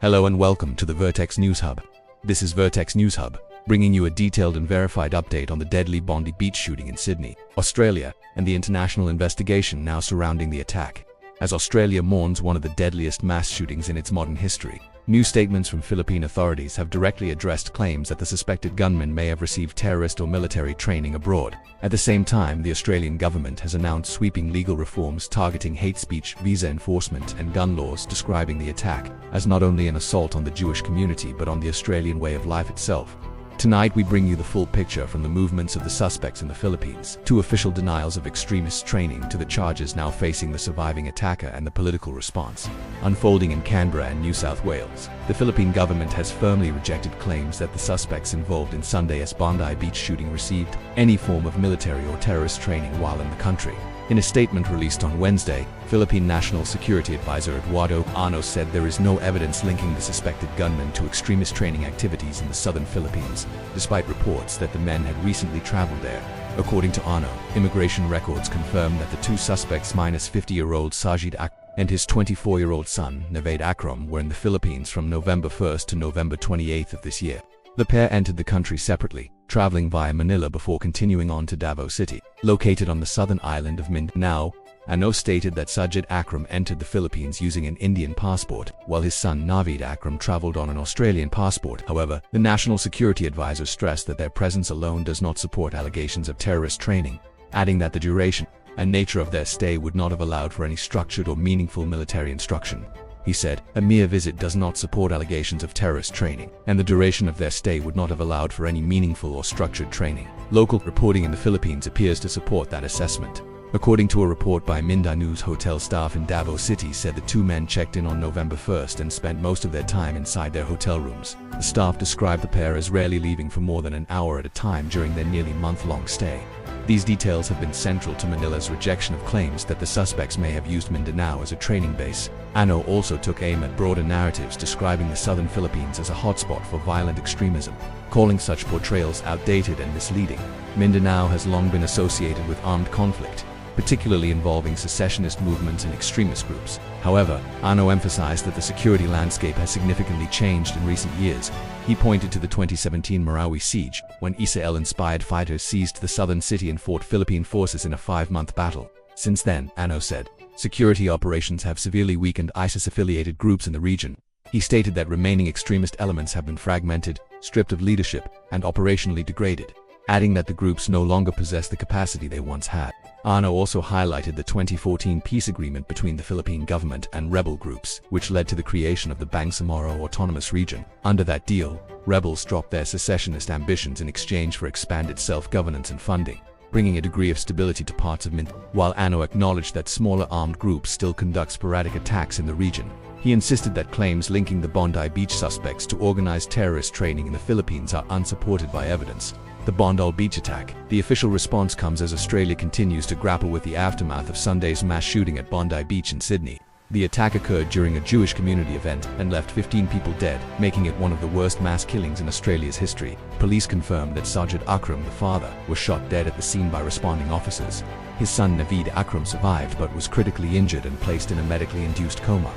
Hello and welcome to the Vertex News Hub. This is Vertex News Hub, bringing you a detailed and verified update on the deadly Bondi Beach shooting in Sydney, Australia, and the international investigation now surrounding the attack. As Australia mourns one of the deadliest mass shootings in its modern history, new statements from Philippine authorities have directly addressed claims that the suspected gunmen may have received terrorist or military training abroad. At the same time, the Australian government has announced sweeping legal reforms targeting hate speech, visa enforcement, and gun laws, describing the attack as not only an assault on the Jewish community but on the Australian way of life itself. Tonight we bring you the full picture from the movements of the suspects in the Philippines, to official denials of extremist training, to the charges now facing the surviving attacker and the political response unfolding in Canberra and New South Wales. The Philippine government has firmly rejected claims that the suspects involved in Sunday's Bondi Beach shooting received any form of military or terrorist training while in the country. In a statement released on Wednesday, Philippine National Security Advisor Eduardo Ano said there is no evidence linking the suspected gunmen to extremist training activities in the southern Philippines, despite reports that the men had recently traveled there. According to Ano, immigration records confirm that the two suspects, minus 50-year-old Sajid Akram and his 24-year-old son, Navaid Akram, were in the Philippines from November 1st to November 28th of this year. The pair entered the country separately, traveling via Manila before continuing on to Davao City, located on the southern island of Mindanao. Ano stated that Sajid Akram entered the Philippines using an Indian passport, while his son Navaid Akram traveled on an Australian passport. However, the National Security Advisor stressed that their presence alone does not support allegations of terrorist training, adding that the duration and nature of their stay would not have allowed for any structured or meaningful military instruction. He said, a mere visit does not support allegations of terrorist training, and the duration of their stay would not have allowed for any meaningful or structured training. Local reporting in the Philippines appears to support that assessment. According to a report by Mindanao's hotel staff in Davao City, said the two men checked in on November 1st and spent most of their time inside their hotel rooms. The staff described the pair as rarely leaving for more than an hour at a time during their nearly month-long stay. These details have been central to Manila's rejection of claims that the suspects may have used Mindanao as a training base. Ano also took aim at broader narratives describing the southern Philippines as a hotspot for violent extremism, calling such portrayals outdated and misleading. Mindanao has long been associated with armed conflict, particularly involving secessionist movements and extremist groups. However, Ano emphasized that the security landscape has significantly changed in recent years. He pointed to the 2017 Marawi siege, when Israel-inspired fighters seized the southern city and fought Philippine forces in a 5-month battle. Since then, Ano said, security operations have severely weakened ISIS-affiliated groups in the region. He stated that remaining extremist elements have been fragmented, stripped of leadership, and operationally degraded, adding that the groups no longer possess the capacity they once had. Ano also highlighted the 2014 peace agreement between the Philippine government and rebel groups, which led to the creation of the Bangsamoro Autonomous Region. Under that deal, rebels dropped their secessionist ambitions in exchange for expanded self-governance and funding, bringing a degree of stability to parts of Mindanao. While Ano acknowledged that smaller armed groups still conduct sporadic attacks in the region, he insisted that claims linking the Bondi Beach suspects to organized terrorist training in the Philippines are unsupported by evidence. The Bondi Beach attack. The official response comes as Australia continues to grapple with the aftermath of Sunday's mass shooting at Bondi Beach in Sydney. The attack occurred during a Jewish community event and left 15 people dead, making it one of the worst mass killings in Australia's history. Police confirmed that Sajid Akram, the father, was shot dead at the scene by responding officers. His son Navaid Akram survived but was critically injured and placed in a medically induced coma.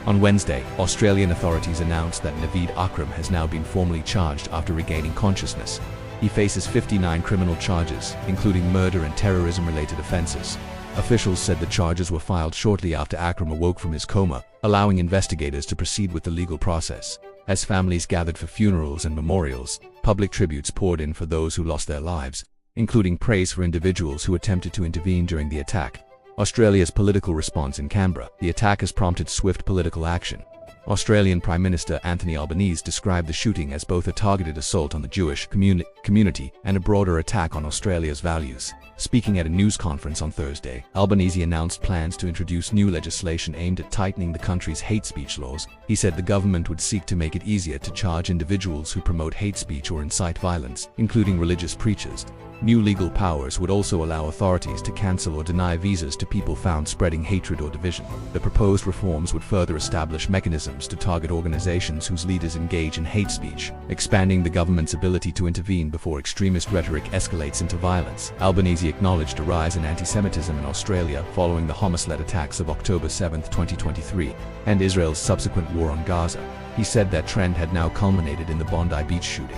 On Wednesday, Australian authorities announced that Navaid Akram has now been formally charged after regaining consciousness. He faces 59 criminal charges, including murder and terrorism-related offences. Officials said the charges were filed shortly after Akram awoke from his coma, allowing investigators to proceed with the legal process. As families gathered for funerals and memorials, public tributes poured in for those who lost their lives, including praise for individuals who attempted to intervene during the attack. Australia's political response in Canberra. The attack has prompted swift political action. Australian Prime Minister Anthony Albanese described the shooting as both a targeted assault on the Jewish community and a broader attack on Australia's values. Speaking at a news conference on Thursday, Albanese announced plans to introduce new legislation aimed at tightening the country's hate speech laws. He said the government would seek to make it easier to charge individuals who promote hate speech or incite violence, including religious preachers. New legal powers would also allow authorities to cancel or deny visas to people found spreading hatred or division. The proposed reforms would further establish mechanisms to target organizations whose leaders engage in hate speech, expanding the government's ability to intervene before extremist rhetoric escalates into violence. Albanese acknowledged a rise in anti-Semitism in Australia following the Hamas-led attacks of October 7, 2023, and Israel's subsequent war on Gaza. He said that trend had now culminated in the Bondi Beach shooting.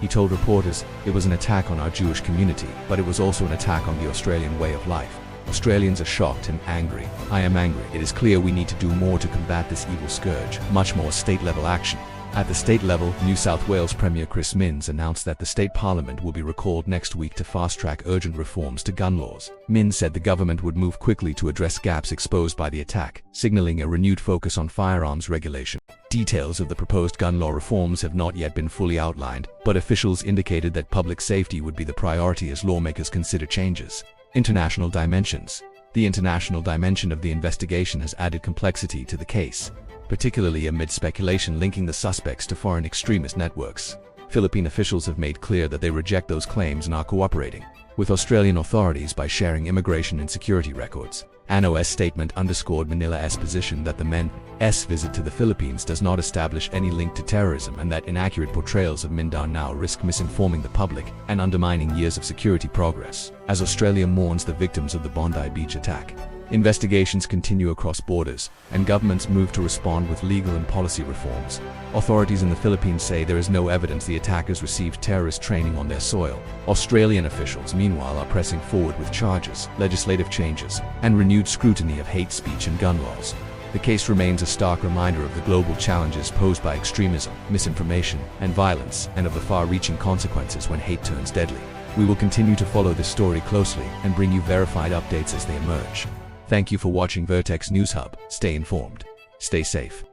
He told reporters, "It was an attack on our Jewish community, but it was also an attack on the Australian way of life. Australians are shocked and angry. I am angry. It is clear we need to do more to combat this evil scourge, much more state-level action." At the state level, New South Wales Premier Chris Minns announced that the state parliament will be recalled next week to fast-track urgent reforms to gun laws. Minns said the government would move quickly to address gaps exposed by the attack, signaling a renewed focus on firearms regulation. Details of the proposed gun law reforms have not yet been fully outlined, but officials indicated that public safety would be the priority as lawmakers consider changes. International dimensions. The international dimension of the investigation has added complexity to the case, particularly amid speculation linking the suspects to foreign extremist networks. Philippine officials have made clear that they reject those claims and are cooperating with Australian authorities by sharing immigration and security records. ANO's statement underscored Manila's position that the men's visit to the Philippines does not establish any link to terrorism and that inaccurate portrayals of Mindanao risk misinforming the public and undermining years of security progress. As Australia mourns the victims of the Bondi Beach attack, investigations continue across borders, and governments move to respond with legal and policy reforms. Authorities in the Philippines say there is no evidence the attackers received terrorist training on their soil. Australian officials, meanwhile, are pressing forward with charges, legislative changes, and renewed scrutiny of hate speech and gun laws. The case remains a stark reminder of the global challenges posed by extremism, misinformation, and violence, and of the far-reaching consequences when hate turns deadly. We will continue to follow this story closely and bring you verified updates as they emerge. Thank you for watching Vertex News Hub. Stay informed. Stay safe.